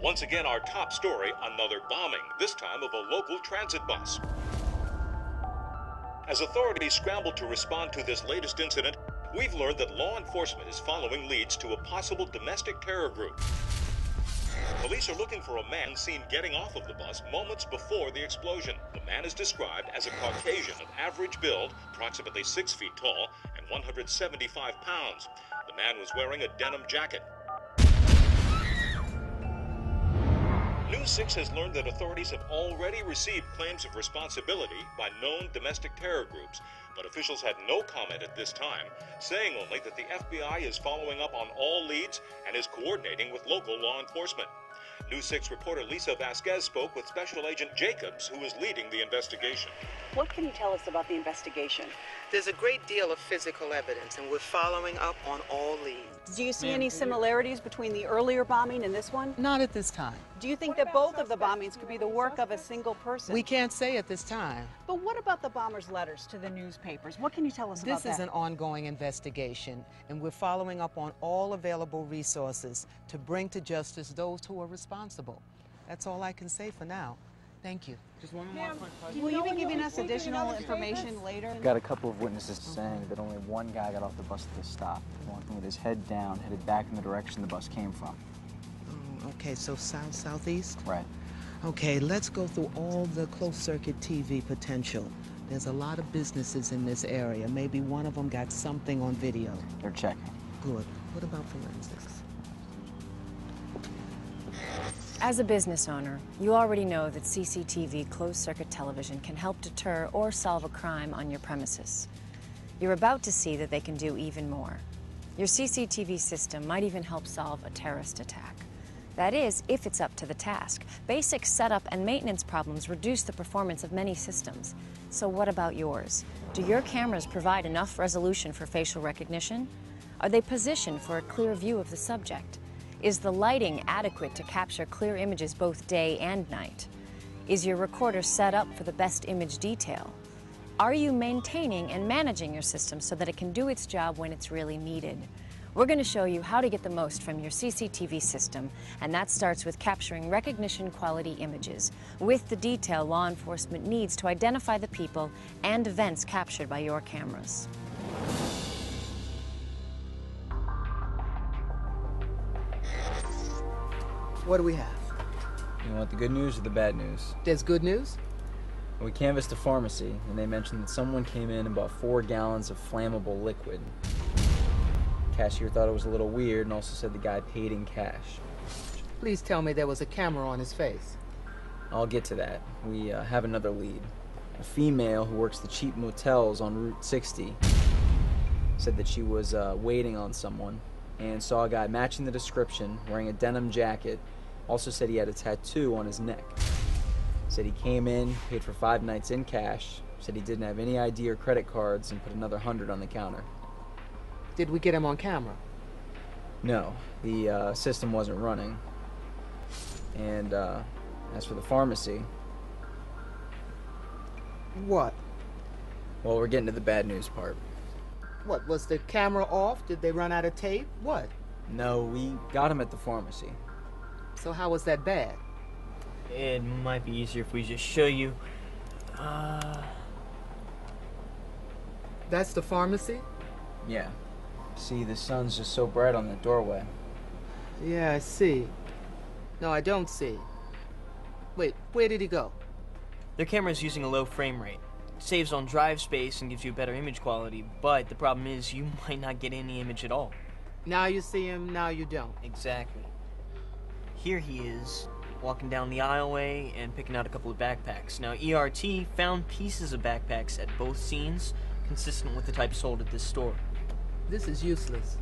Once again, our top story, another bombing, this time of a local transit bus. As authorities scramble to respond to this latest incident, we've learned that law enforcement is following leads to a possible domestic terror group. Police are looking for a man seen getting off of the bus moments before the explosion. The man is described as a Caucasian of average build, approximately 6 feet tall, and 175 pounds. The man was wearing a denim jacket. News 6 has learned that authorities have already received claims of responsibility by known domestic terror groups, but officials had no comment at this time, saying only that the FBI is following up on all leads and is coordinating with local law enforcement. News 6 reporter Lisa Vasquez spoke with Special Agent Jacobs, who is leading the investigation. What can you tell us about the investigation? There's a great deal of physical evidence, and we're following up on all leads. Do you see any similarities between the earlier bombing and this one? Not at this time. Do you think that both of the bombings could be the work of a single person? We can't say at this time. But what about the bombers' letters to the newspapers? What can you tell us about that? This is an ongoing investigation, and we're following up on all available resources to bring to justice those who are responsible. That's all I can say for now. Thank you. Just one more question. Will you be giving us additional information later? I've got a couple of witnesses saying that only one guy got off the bus at the stop, walking with his head down, headed back in the direction the bus came from. Oh, okay, so south-southeast? Right. Okay, let's go through all the closed-circuit TV potential. There's a lot of businesses in this area. Maybe one of them got something on video. They're checking. Good. What about forensics? As a business owner, you already know that CCTV closed-circuit television can help deter or solve a crime on your premises. You're about to see that they can do even more. Your CCTV system might even help solve a terrorist attack. That is, if it's up to the task. Basic setup and maintenance problems reduce the performance of many systems. So what about yours? Do your cameras provide enough resolution for facial recognition? Are they positioned for a clear view of the subject? Is the lighting adequate to capture clear images both day and night? Is your recorder set up for the best image detail? Are you maintaining and managing your system so that it can do its job when it's really needed? We're going to show you how to get the most from your CCTV system, and that starts with capturing recognition quality images with the detail law enforcement needs to identify the people and events captured by your cameras. What do we have? You want the good news or the bad news? There's good news? We canvassed a pharmacy, and they mentioned that someone came in and bought 4 gallons of flammable liquid. Cashier thought it was a little weird and also said the guy paid in cash. Please tell me there was a camera on his face. I'll get to that. We have another lead. A female who works the cheap motels on Route 60 said that she was waiting on someone and saw a guy matching the description, wearing a denim jacket. Also said he had a tattoo on his neck. Said he came in, paid for 5 nights in cash, said he didn't have any ID or credit cards, and put another 100 on the counter. Did we get him on camera? No, the system wasn't running. And as for the pharmacy... What? Well, we're getting to the bad news part. What, was the camera off? Did they run out of tape? What? No, we got him at the pharmacy. So how was that bad? It might be easier if we just show you. That's the pharmacy? Yeah. See, the sun's just so bright on the doorway. Yeah, I see. No, I don't see. Wait, where did he go? Their camera's using a low frame rate. Saves on drive space and gives you better image quality, but the problem is you might not get any image at all. Now you see him, now you don't. Exactly. Here he is, walking down the aisleway and picking out a couple of backpacks. Now, ERT found pieces of backpacks at both scenes, consistent with the type sold at this store. This is useless.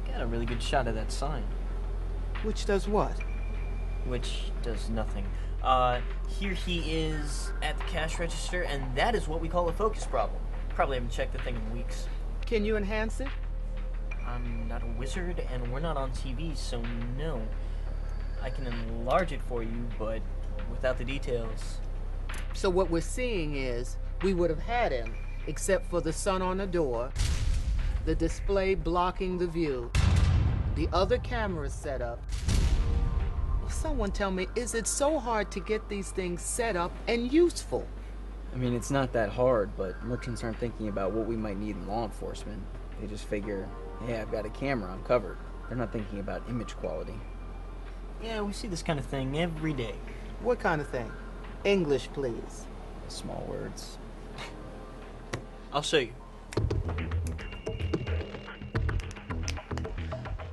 Got a really good shot of that sign. Which does what? Which does nothing. Here he is at the cash register, and that is what we call a focus problem. Probably haven't checked the thing in weeks. Can you enhance it? I'm not a wizard, and we're not on TV, so no. I can enlarge it for you, but without the details. So what we're seeing is, we would have had him, except for the sun on the door, the display blocking the view, the other cameras set up, Someone tell me, is it so hard to get these things set up and useful? I mean, it's not that hard, but merchants aren't thinking about what we might need in law enforcement. They just figure, hey, I've got a camera, I'm covered. They're not thinking about image quality. Yeah, we see this kind of thing every day. What kind of thing? English, please. Small words. I'll show you.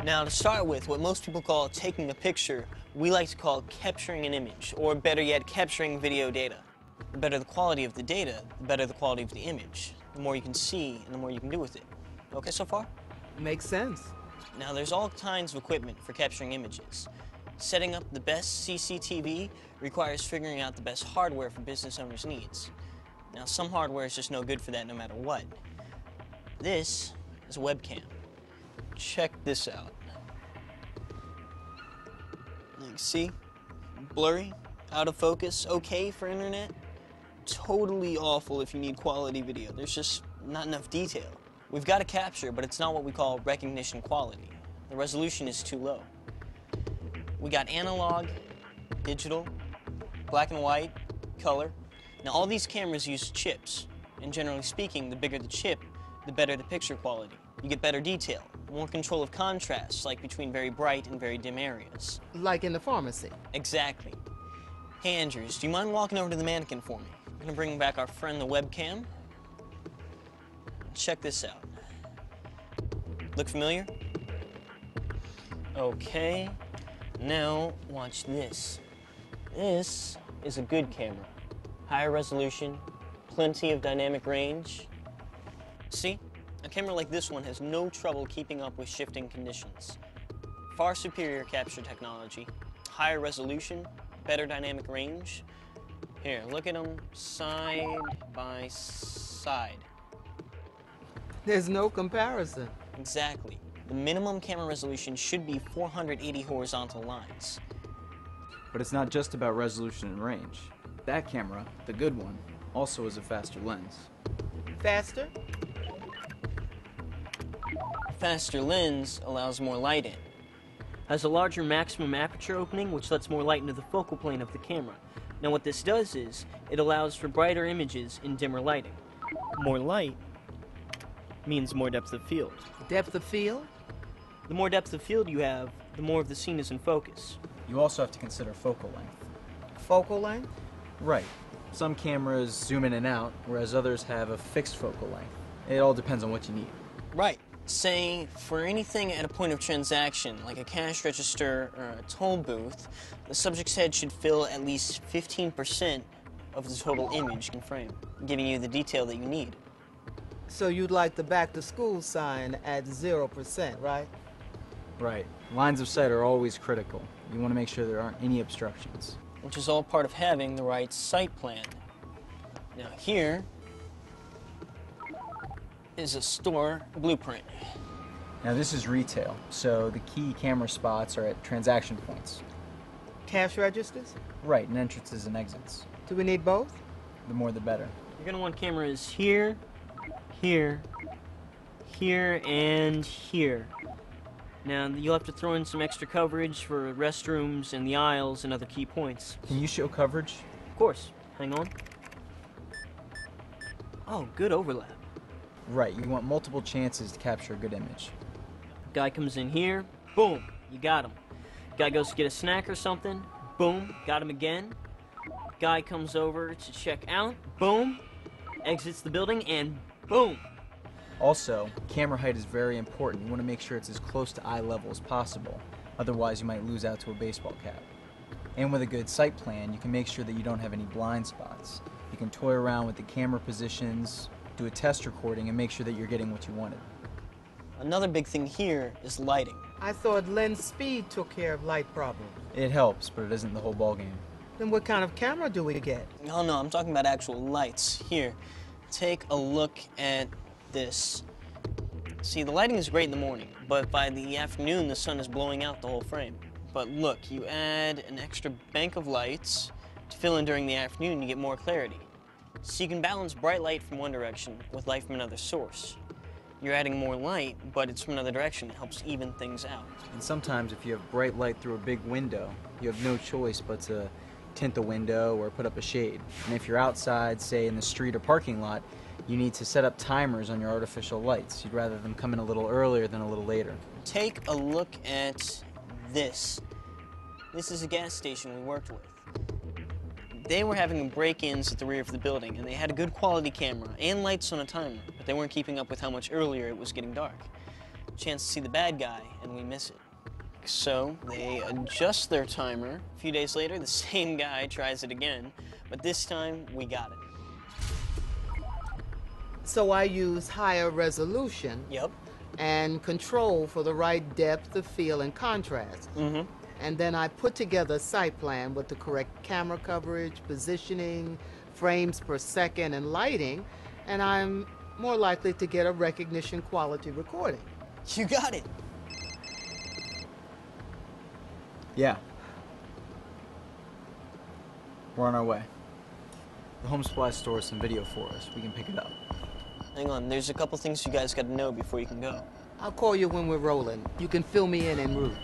Now, to start with, what most people call taking a picture, we like to call capturing an image, or better yet, capturing video data. The better the quality of the data, the better the quality of the image. The more you can see, and the more you can do with it. Okay so far? Makes sense. Now, there's all kinds of equipment for capturing images. Setting up the best CCTV requires figuring out the best hardware for business owners' needs. Now, some hardware is just no good for that no matter what. This is a webcam. Check this out. You can see, blurry, out of focus, okay for internet. Totally awful if you need quality video. There's just not enough detail. We've got a capture, but it's not what we call recognition quality. The resolution is too low. We got analog, digital, black and white, color. Now, all these cameras use chips, and generally speaking, the bigger the chip, the better the picture quality. You get better detail, more control of contrast, like between very bright and very dim areas. Like in the pharmacy. Exactly. Hey, Andrews, do you mind walking over to the mannequin for me? I'm gonna bring back our friend the webcam. Check this out. Look familiar? Okay. Now, watch this. This is a good camera. Higher resolution, plenty of dynamic range. See? A camera like this one has no trouble keeping up with shifting conditions. Far superior capture technology, higher resolution, better dynamic range. Here, look at them side by side. There's no comparison. Exactly. The minimum camera resolution should be 480 horizontal lines. But it's not just about resolution and range. That camera, the good one, also has a faster lens. Faster? Faster lens allows more light in. Has a larger maximum aperture opening, which lets more light into the focal plane of the camera. Now what this does is, it allows for brighter images in dimmer lighting. More light means more depth of field. Depth of field? The more depth of field you have, the more of the scene is in focus. You also have to consider focal length. Focal length? Right. Some cameras zoom in and out, whereas others have a fixed focal length. It all depends on what you need. Right. Say, for anything at a point of transaction, like a cash register or a toll booth, the subject's head should fill at least 15% of the total image in frame, giving you the detail that you need. So you'd like the back to school sign at 0%, right? Right. Lines of sight are always critical. You want to make sure there aren't any obstructions. Which is all part of having the right sight plan. Now here is a store blueprint. Now this is retail, so the key camera spots are at transaction points. Cash registers? Right, and entrances and exits. Do we need both? The more the better. You're gonna want cameras here, here, here, and here. Now, you'll have to throw in some extra coverage for restrooms and the aisles and other key points. Can you show coverage? Of course. Hang on. Oh, good overlap. Right, you want multiple chances to capture a good image. Guy comes in here, boom, you got him. Guy goes to get a snack or something, boom, got him again. Guy comes over to check out, boom, exits the building, and boom. Also, camera height is very important. You want to make sure it's as close to eye level as possible. Otherwise, you might lose out to a baseball cap. And with a good sight plan, you can make sure that you don't have any blind spots. You can toy around with the camera positions, do a test recording, and make sure that you're getting what you wanted. Another big thing here is lighting. I thought lens speed took care of light problems. It helps, but it isn't the whole ballgame. Then what kind of camera do we get? No, I'm talking about actual lights. Here, take a look at this. See, the lighting is great in the morning, but by the afternoon, the sun is blowing out the whole frame. But look, you add an extra bank of lights to fill in during the afternoon, you get more clarity. So you can balance bright light from one direction with light from another source. You're adding more light, but it's from another direction. It helps even things out. And sometimes if you have bright light through a big window, you have no choice but to tint the window or put up a shade. And if you're outside, say in the street or parking lot, you need to set up timers on your artificial lights. You'd rather them come in a little earlier than a little later. Take a look at this. This is a gas station we worked with. They were having break-ins at the rear of the building, and they had a good quality camera and lights on a timer, but they weren't keeping up with how much earlier it was getting dark. Chance to see the bad guy, and we miss it. So they adjust their timer. A few days later, the same guy tries it again, but this time we got it. So I use higher resolution Yep. and control for the right depth of field and contrast. Mm-hmm. And then I put together a site plan with the correct camera coverage, positioning, frames per second, and lighting, and I'm more likely to get a recognition quality recording. You got it. Yeah. We're on our way. The home supply store has some video for us. We can pick it up. Hang on, there's a couple things you guys got to know before you can go. I'll call you when we're rolling. You can fill me in en route.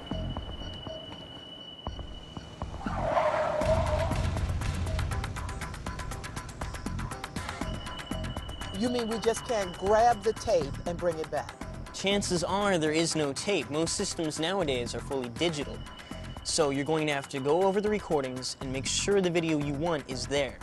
You mean we just can't grab the tape and bring it back? Chances are there is no tape. Most systems nowadays are fully digital. So you're going to have to go over the recordings and make sure the video you want is there.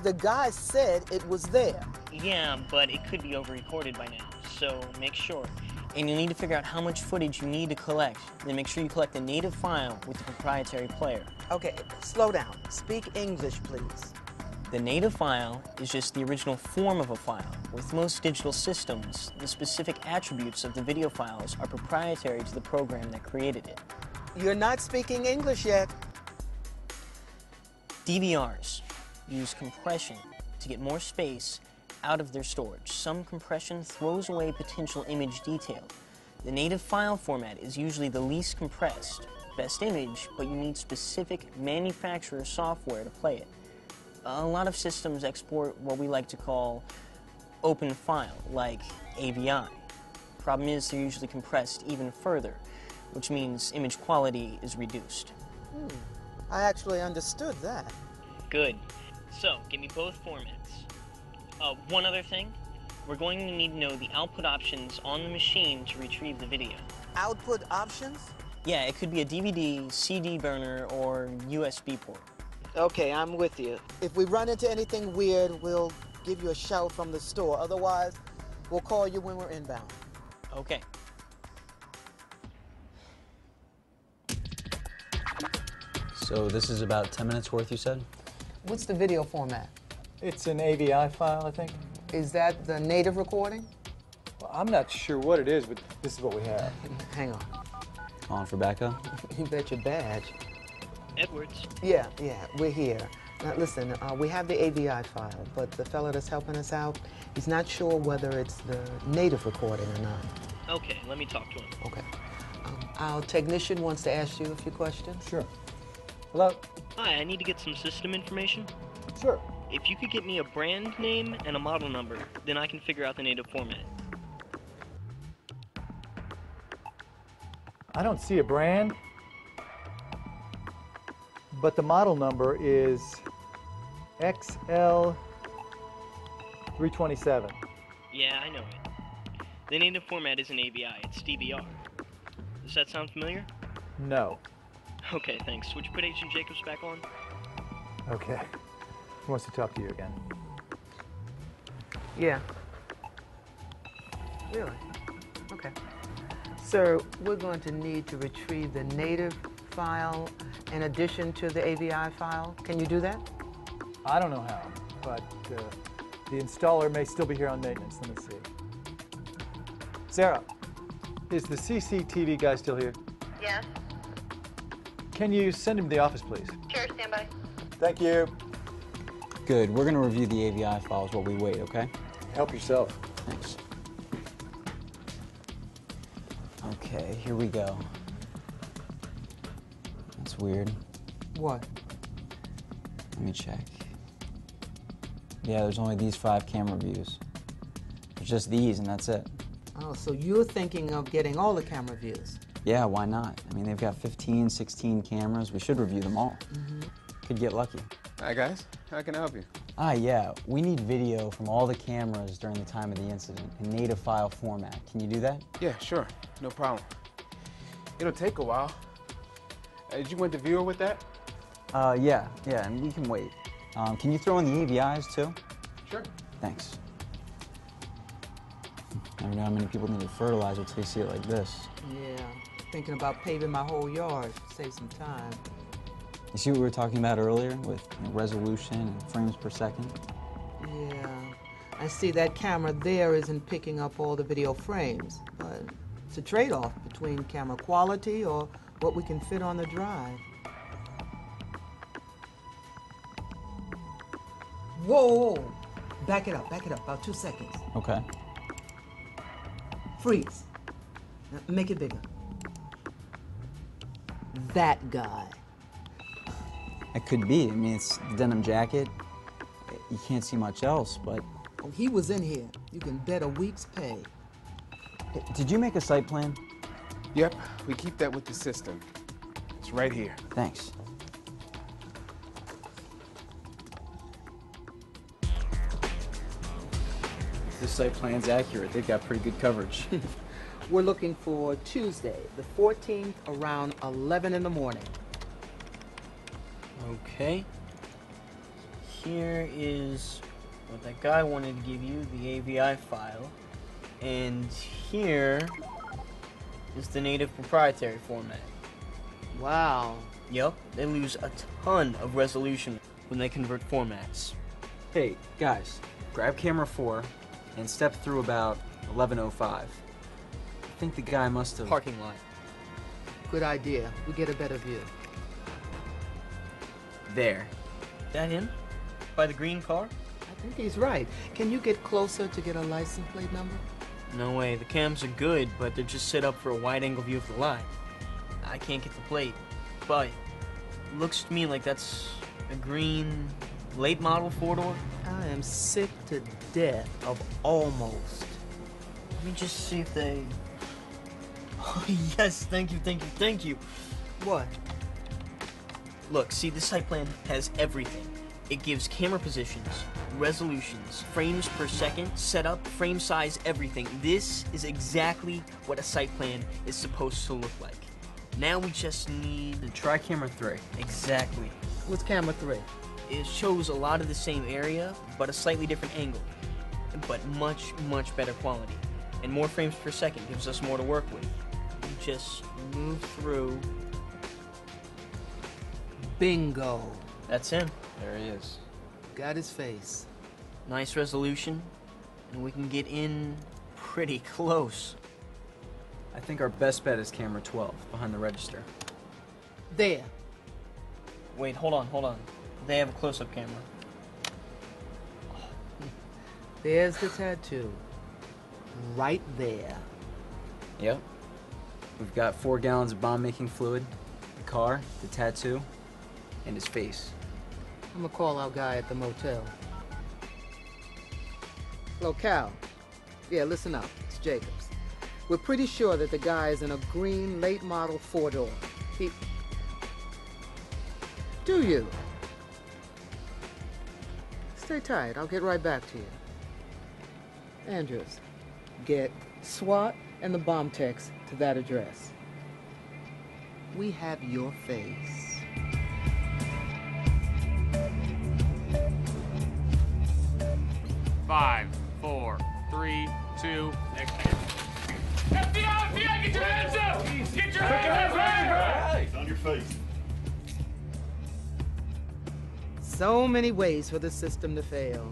The guy said it was there. Yeah, but it could be over-recorded by now, so make sure. And you'll need to figure out how much footage you need to collect. Then make sure you collect the native file with the proprietary player. Okay, slow down. Speak English, please. The native file is just the original form of a file. With most digital systems, the specific attributes of the video files are proprietary to the program that created it. You're not speaking English yet. DVRs use compression to get more space out of their storage. Some compression throws away potential image detail. The native file format is usually the least compressed, best image, but you need specific manufacturer software to play it. A lot of systems export what we like to call open file, like AVI. Problem is they're usually compressed even further, which means image quality is reduced. I actually understood that. Good. So, give me both formats. One other thing, we're going to need to know the output options on the machine to retrieve the video. Output options? Yeah, it could be a DVD, CD burner, or USB port. Okay, I'm with you. If we run into anything weird, we'll give you a shout from the store. Otherwise, we'll call you when we're inbound. Okay. So this is about 10 minutes worth, you said? What's the video format? It's an AVI file, I think. Is that the native recording? Well, I'm not sure what it is, but this is what we have. Hang on. On for backup? You bet your badge. Edwards. Yeah, we're here. Now listen, we have the AVI file, but the fellow that's helping us out, he's not sure whether it's the native recording or not. Okay, let me talk to him. Okay. Our technician wants to ask you a few questions. Sure. Hello? Hi, I need to get some system information. Sure. If you could get me a brand name and a model number, then I can figure out the native format. I don't see a brand, but the model number is XL327. Yeah, I know it. The native format isn't AVI, it's DVR. Does that sound familiar? No. Okay, thanks. Would you put Agent Jacobs back on? Okay. He wants to talk to you again. Yeah. Really? Okay. Sir, we're going to need to retrieve the native file in addition to the AVI file. Can you do that? I don't know how, but the installer may still be here on maintenance. Let me see. Sarah, is the CCTV guy still here? Yes. Can you send him to the office, please? Sure, stand by. Thank you. Good. We're going to review the AVI files while we wait, okay? Help yourself. Thanks. Okay, here we go. That's weird. What? Let me check. Yeah, there's only these 5 camera views. There's just these, and that's it. Oh, so you're thinking of getting all the camera views? Yeah, why not? I mean, they've got 15, 16 cameras. We should review them all. Could get lucky. Hi, guys. How can I help you? Yeah, we need video from all the cameras during the time of the incident in native file format. Can you do that? Yeah, sure. No problem. It'll take a while. Did you want the viewer with that? Yeah, and we can wait. Can you throw in the AVIs too? Sure. Thanks. Never know how many people need fertilizer till you see it like this. Yeah, thinking about paving my whole yard. Save some time. You see what we were talking about earlier with resolution and frames per second? Yeah, I see that camera there isn't picking up all the video frames, but it's a trade-off between camera quality or what we can fit on the drive. Whoa! Back it up, about 2 seconds. Okay. Freeze. Now, make it bigger. That guy. It could be. I mean, it's the denim jacket. You can't see much else, but... Oh, he was in here. You can bet a week's pay. Did you make a site plan? Yep, we keep that with the system. It's right here. Thanks. This site plan's accurate. They've got pretty good coverage. We're looking for Tuesday, the 14th, around 11 in the morning. Okay. Here is what that guy wanted to give you, the AVI file. And here is the native proprietary format. Wow. Yup, they lose a ton of resolution when they convert formats. Hey, guys, grab camera 4 and step through about 11:05. I think the guy must have... Parking lot. Good idea. We get a better view. There. That him? By the green car? I think he's right. Can you get closer to get a license plate number? No way. The cams are good, but they're just set up for a wide-angle view of the lot. I can't get the plate, but it looks to me like that's a green late model four-door. I am sick to death of almost. Let me just see if they... Oh, yes, thank you. What? Look, see, this site plan has everything. It gives camera positions, resolutions, frames per second, setup, frame size, everything. This is exactly what a site plan is supposed to look like. Now we just need... Try camera 3. Exactly. What's camera 3? It shows a lot of the same area, but a slightly different angle. But much, much better quality. And more frames per second gives us more to work with. We just move through. Bingo. That's him. There he is. Got his face. Nice resolution, and we can get in pretty close. I think our best bet is camera 12, behind the register. There. Wait, hold on. They have a close-up camera. There's the tattoo. Right there. Yep. We've got 4 gallons of bomb-making fluid, the car, the tattoo, and his face. I'm gonna call our guy at the motel. Hello, Cal. Yeah, listen up. It's Jacobs. We're pretty sure that the guy is in a green late model 4-door. Do you? Stay tight. I'll get right back to you. Andrews, get SWAT and the bomb techs to that address. We have your face. 5, 4, 3, 2, next time. FBI, get your hands up! Get your hands up! It's on your face. So many ways for the system to fail.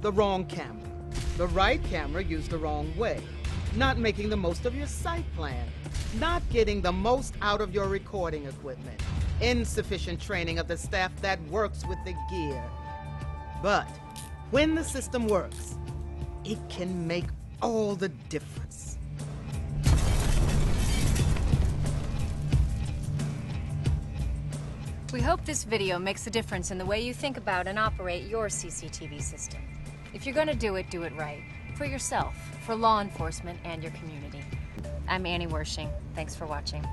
The wrong camera. The right camera used the wrong way. Not making the most of your site plan. Not getting the most out of your recording equipment. Insufficient training of the staff that works with the gear. But when the system works, it can make all the difference. We hope this video makes a difference in the way you think about and operate your CCTV system. If you're gonna do it right. For yourself, for law enforcement, and your community. I'm Annie Wershing. Thanks for watching.